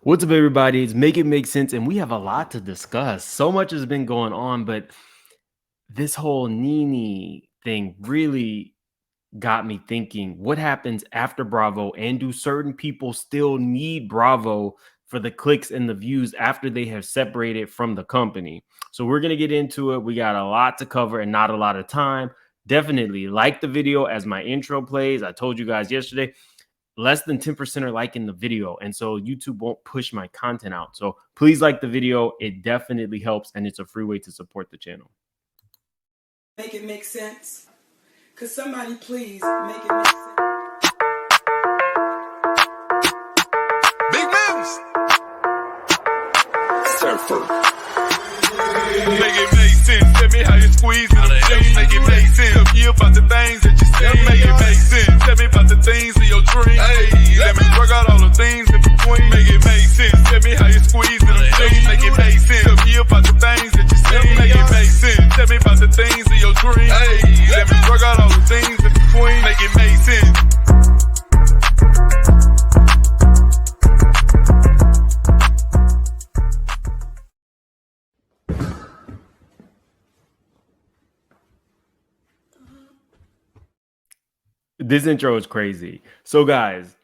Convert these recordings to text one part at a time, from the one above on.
What's up, everybody? It's Make It Make Sense, and we have a lot to discuss. So much has been going on, but this whole Nene thing really got me thinking, what happens after Bravo, and do certain people still need Bravo for the clicks and the views after they have separated from the company? So we're going to get into it. We got a lot to cover and not a lot of time. Definitely like the video as my intro plays. I told you guys yesterday, less than 10% are liking the video, and so YouTube won't push my content out. So please like the video. It definitely helps, and it's a free way to support the channel. Make it make sense. Could somebody please make it make sense? Big moves. Surfer. Make it make sense. Tell me how you squeeze it. Make it make sense. Tell me about the things that you see. Make it make sense. Tell me about the things of your dream. Hey, let me work out all the things in between. Make it make sense. Tell me how you squeeze it. Make it make sense. Tell me about the things that you see. Make it make sense. Tell me about the things of your dream. Hey, let me work out all the things in between. Make it make sense. This intro is crazy. So guys,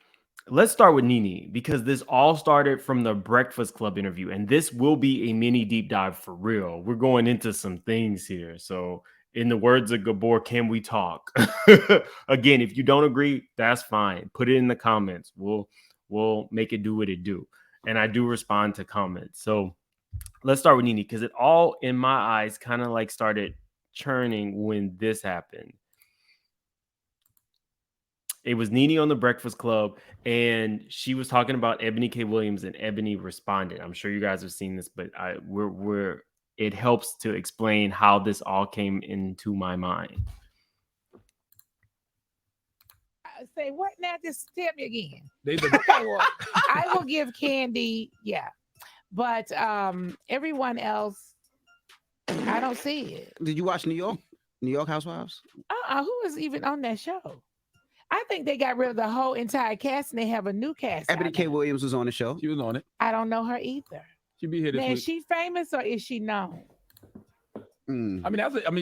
let's start with Nene, because this all started from the Breakfast Club interview, and this will be a mini deep dive for real. We're going into some things here. So in the words of Gabor, can we talk? Again, if you don't agree, that's fine. Put it in the comments. We'll make it do what it do. And I do respond to comments. So let's start with Nene, because it all, in my eyes, kind of like started churning when this happened. It was Nene on the Breakfast Club, and she was talking about Ebony K. Williams, and Ebony responded. I'm sure you guys have seen this, but it helps to explain how this all came into my mind. Say what now? Just tell me again. Okay, well, I will give Candy, yeah, but everyone else, I don't see it. Did you watch New York Housewives? Who is even on that show? I think they got rid of the whole entire cast and they have a new cast. Ebony K. Williams was on the show. She was on it. I don't know her either. She'll be here this Now, week. is she famous or is she known? I mean,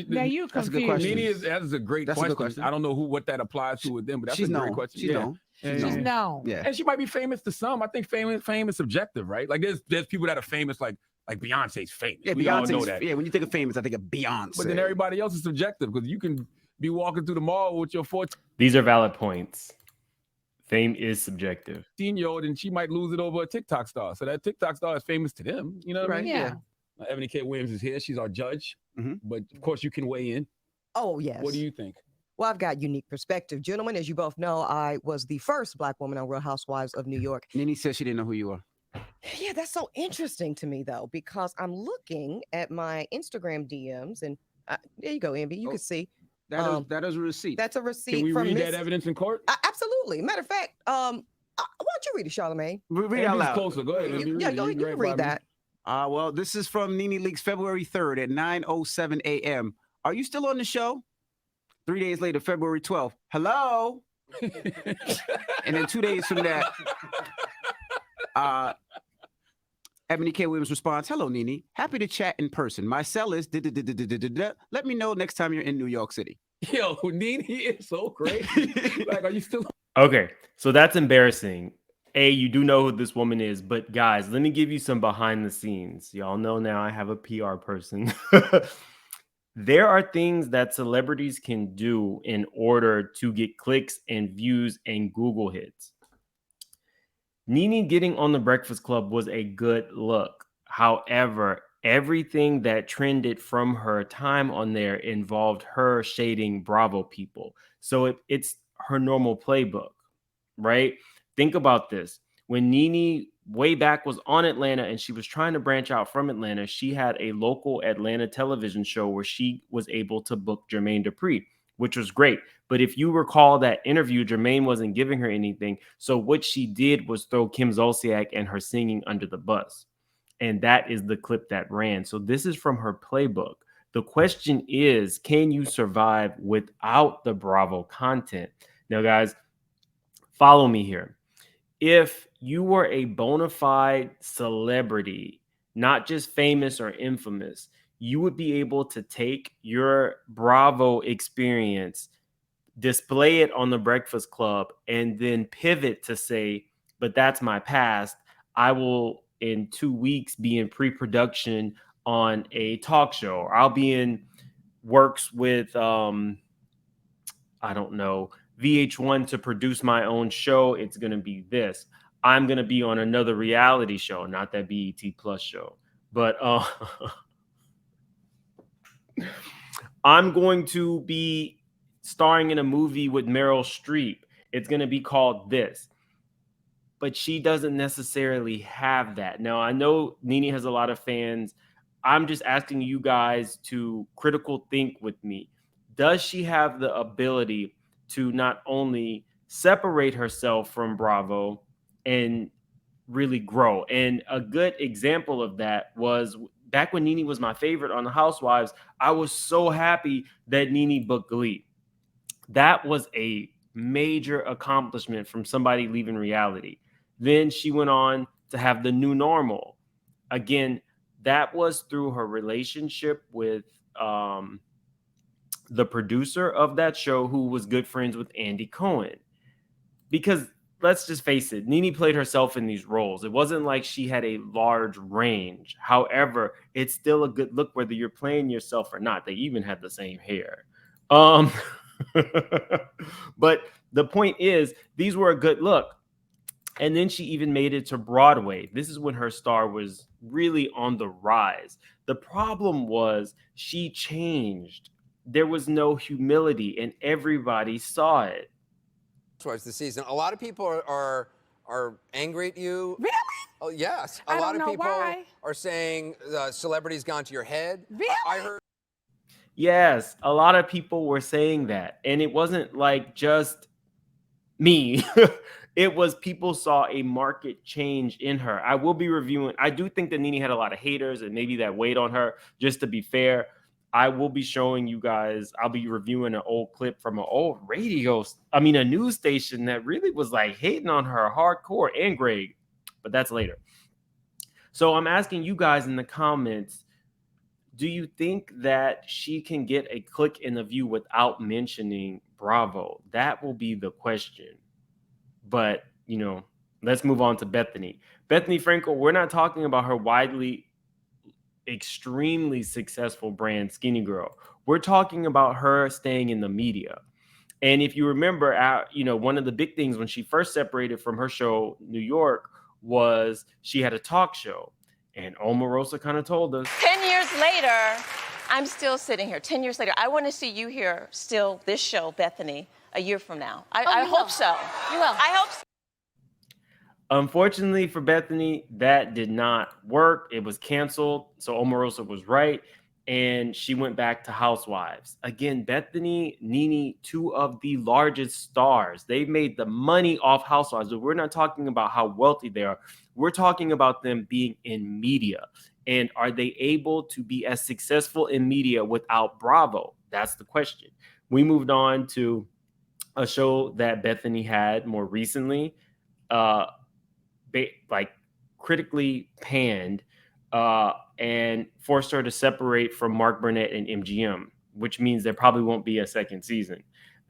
Now you that's a good confused. question. Nene that's a great That's a question. good question. I don't know what that applies to with them, but that's She's a great known. question. She's known. She's known. Yeah. And she might be famous to some. I think fame is subjective, right? Like there's people that are famous, like Beyonce's famous. Yeah, We all know Beyonce's. that. Yeah, when you think of famous, I think of Beyonce. But then everybody else is subjective because you can be walking through the mall with your 14 These are valid points. Fame is subjective. year old and she might lose it over a TikTok star. So that TikTok star is famous to them. You know what I mean? Yeah. Ebony K. Williams is here. She's our judge. Mhm. But of course you can weigh in. Oh, yes. What do you think? Well, I've got unique perspective. Gentlemen, as you both know, I was the first Black woman on Real Housewives of New York. Nene said she didn't know who you were. Yeah, that's so interesting to me, though, because I'm looking at my Instagram DMs, and there you go, Envy. You can see. That is a receipt. That's a receipt Can we from read Miss. that evidence in court? Absolutely. Matter of fact, why don't you read it, Charlamagne? Read out Envy's loud. closer. Go ahead. Envy. Yeah, go ahead. You can read that. Well, this is from Nene Leaks February 3rd at 9:07 a.m. Are you still on the show? 3 days later, February 12th. Hello? And then 2 days from that, Ebony K. Williams responds, hello, Nene. Happy to chat in person. My cell is da-da-da-da-da-da-da. Let me know next time you're in New York City. Yo, Nene is so crazy. Like, are you still? Okay, so that's embarrassing. You do know who this woman is, but guys, let me give you some behind the scenes. Y'all know now I have a PR person. There are things that celebrities can do in order to get clicks and views and Google hits. Nene getting on the Breakfast Club was a good look. However, everything that trended from her time on there involved her shading Bravo people. So it's her normal playbook, right? Think about this. When Nene way back was on Atlanta and she was trying to branch out from Atlanta, she had a local Atlanta television show where she was able to book Jermaine Dupri, which was great. But if you recall that interview, Jermaine wasn't giving her anything. So what she did was throw Kim Zolciak and her singing under the bus. And that is the clip that ran. So this is from her playbook. The question is, can you survive without the Bravo content? Now, guys, follow me here. if you were a bona fide celebrity, not just famous or infamous, you would be able to take your Bravo experience, display it on the Breakfast Club, and then pivot to say, but that's my past. I will in 2 weeks be in pre-production on a talk show, or I'll be in works with I don't know, VH1 to produce my own show. It's going to be this. I'm going to be on another reality show, not that BET Plus show, but I'm going to be starring in a movie with Meryl Streep. It's going to be called this. But she doesn't necessarily have that. Now, I know Nene has a lot of fans. I'm just asking you guys to critical think with me. Does she have the ability to not only separate herself from Bravo and really grow? And a good example of that was back when Nene was my favorite on the Housewives. I was so happy that Nene booked Glee. That was a major accomplishment from somebody leaving reality. Then she went on to have the new normal. Again, that was through her relationship with the producer of that show, who was good friends with Andy Cohen. Because let's just face it, Nene played herself in these roles. It wasn't like she had a large range. However, it's still a good look whether you're playing yourself or not. They even had the same hair. But the point is, these were a good look. And then she even made it to Broadway. This is when her star was really on the rise. The problem was she changed. There was no humility, and everybody saw it. Towards the season, a lot of people are angry at you. Really? Oh yes, I a lot don't of know people why. are saying the celebrity's gone to your head. Really? I heard. Yes, a lot of people were saying that. And it wasn't like just me. It was people saw a market change in her. I will be reviewing. I do think that Nene had a lot of haters and maybe that weighed on her. Just to be fair, I will be showing you guys, I'll be reviewing an old clip from an old a news station that really was like hating on her hardcore, and Greg, but that's later. So I'm asking you guys in the comments, do you think that she can get a click in the view without mentioning Bravo? That will be the question. But, let's move on to Bethany. Bethany Frankel, we're not talking about her widely, extremely successful brand Skinny Girl. We're talking about her staying in the media. And if you remember, one of the big things when she first separated from her show, New York, was she had a talk show. And Omarosa kind of told us 10 years later, I'm still sitting here. 10 years later, I want to see you here still, this show, Bethany, a year from now. I hope so. You will. I hope so. Unfortunately for Bethany, that did not work. It was canceled. So Omarosa was right. And she went back to Housewives. Again, Bethany, Nene, two of the largest stars. They made the money off Housewives. But we're not talking about how wealthy they are. We're talking about them being in media. And are they able to be as successful in media without Bravo? That's the question. We moved on to a show that Bethany had more recently, critically panned, and forced her to separate from Mark Burnett and MGM, which means there probably won't be a second season.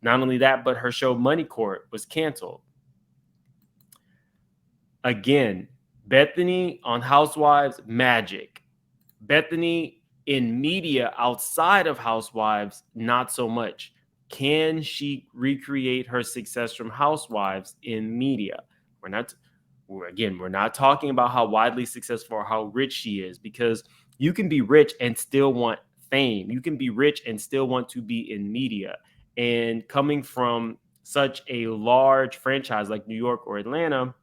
Not only that, but her show Money Court was canceled. Again, Bethany on Housewives, magic. Bethany in media outside of Housewives, not so much. Can she recreate her success from Housewives in media? We're not talking about how widely successful or how rich she is, because you can be rich and still want fame. You can be rich and still want to be in media. And coming from such a large franchise like New York or Atlanta,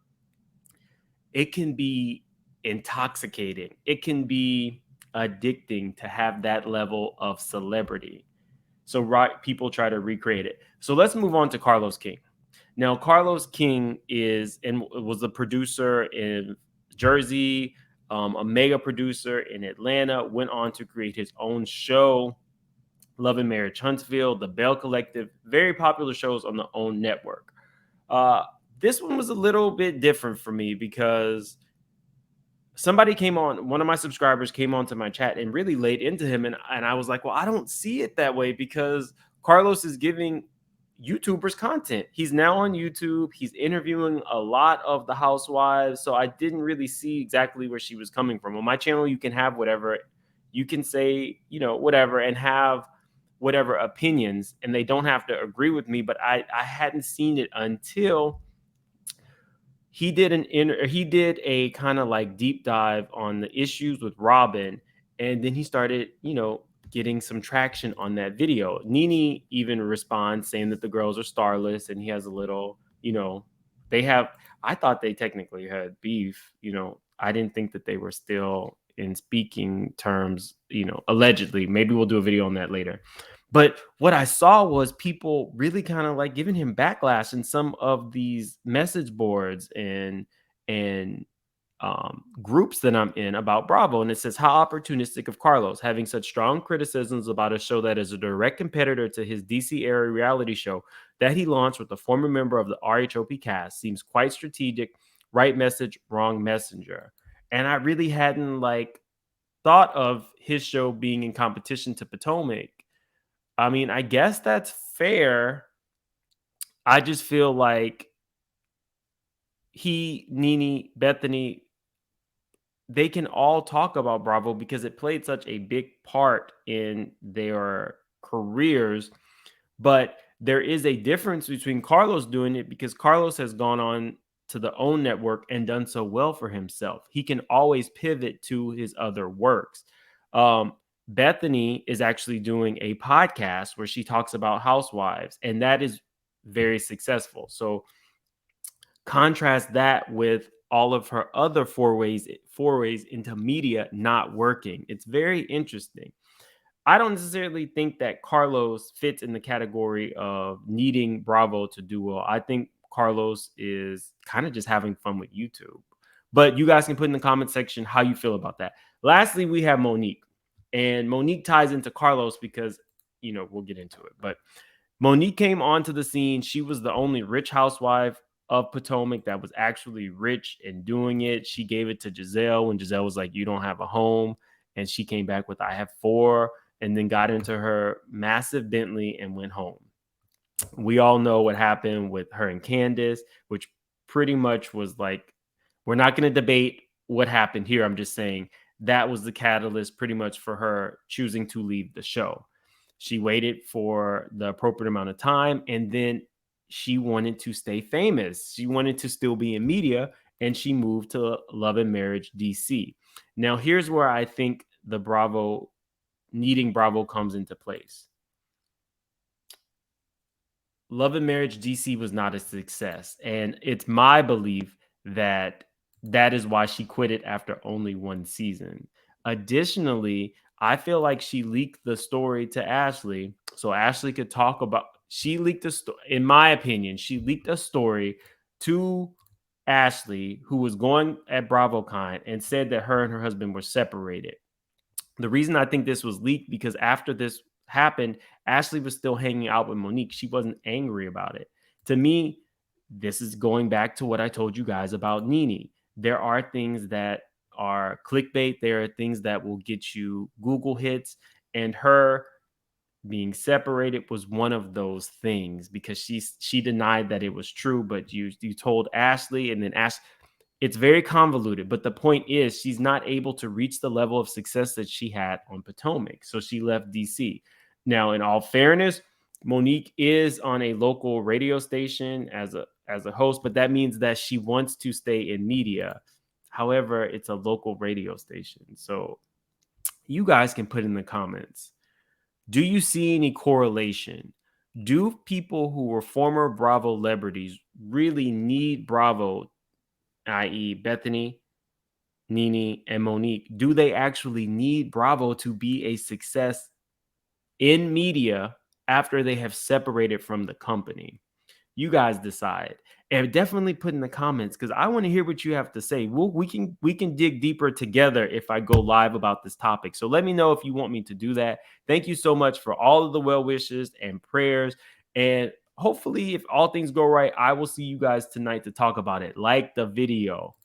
it can be intoxicating. It can be addicting to have that level of celebrity. So people try to recreate it. So let's move on to Carlos King. Now, Carlos King was a producer in Jersey, a mega producer in Atlanta, went on to create his own show, Love and Marriage Huntsville, The Bell Collective, very popular shows on the OWN network. This one was a little bit different for me because somebody came on, one of my subscribers came onto my chat and really laid into him. And I was like, well, I don't see it that way because Carlos is giving YouTubers content. He's now on YouTube. He's interviewing a lot of the housewives. So I didn't really see exactly where she was coming from. On my channel, you can have whatever, you can say, whatever, and have whatever opinions, and they don't have to agree with me. But I hadn't seen it until he did a kind of like deep dive on the issues with Robin, and then he started, getting some traction on that video. Nene even responds saying that the girls are starless, and he has a little, I thought they technically had beef. I didn't think that they were still in speaking terms, allegedly. Maybe we'll do a video on that later. But what I saw was people really kind of like giving him backlash in some of these message boards and groups that I'm in about Bravo. And it says, how opportunistic of Carlos, having such strong criticisms about a show that is a direct competitor to his DC area reality show that he launched with a former member of the RHOP cast, seems quite strategic. Right message, wrong messenger. And I really hadn't thought of his show being in competition to Potomac. I mean, I guess that's fair. I just feel like Nene, Bethany, they can all talk about Bravo because it played such a big part in their careers. But there is a difference between Carlos doing it because Carlos has gone on to the OWN network and done so well for himself. He can always pivot to his other works. Bethany is actually doing a podcast where she talks about housewives, and that is very successful. So contrast that with all of her other forays into media not working. It's very interesting. I don't necessarily think that Carlos fits in the category of needing Bravo to do well. I think Carlos is kind of just having fun with YouTube. But you guys can put in the comment section how you feel about that. Lastly, we have Monique. And Monique ties into Carlos because, we'll get into it. But Monique came onto the scene. She was the only rich housewife of Potomac that was actually rich and doing it. She gave it to Giselle when Giselle was like, you don't have a home. And she came back with, I have 4, and then got into her massive Bentley and went home. We all know what happened with her and Candace, which pretty much was like, we're not going to debate what happened here. I'm just saying that was the catalyst pretty much for her choosing to leave the show. She waited for the appropriate amount of time, and then she wanted to stay famous. She wanted to still be in media, and she moved to Love and Marriage DC. Now, here's where I think the needing Bravo comes into place. Love and Marriage DC was not a success, and it's my belief that is why she quit it after only 1 season. Additionally, I feel like she leaked the story to Ashley so Ashley could talk about. She leaked a story. In my opinion, she leaked a story to Ashley, who was going at BravoCon, and said that her and her husband were separated. The reason I think this was leaked because after this happened, Ashley was still hanging out with Monique. She wasn't angry about it. To me, this is going back to what I told you guys about Nene. There are things that are clickbait. There are things that will get you Google hits, and her being separated was one of those things because she denied that it was true, but you told Ashley, and then it's very convoluted. But the point is, she's not able to reach the level of success that she had on Potomac, so she left DC. Now, in all fairness, Monique is on a local radio station as a host, but that means that she wants to stay in media. However, it's a local radio station. So you guys can put in the comments, do you see any correlation? Do people who were former Bravolebrities really need Bravo, i.e. Bethany, Nene, and Monique? Do they actually need Bravo to be a success in media after they have separated from the company? You guys decide, and definitely put in the comments because I want to hear what you have to say. We can dig deeper together if I go live about this topic. So let me know if you want me to do that. Thank you so much for all of the well wishes and prayers, and hopefully, if all things go right, I will see you guys tonight to talk about it. Like the video.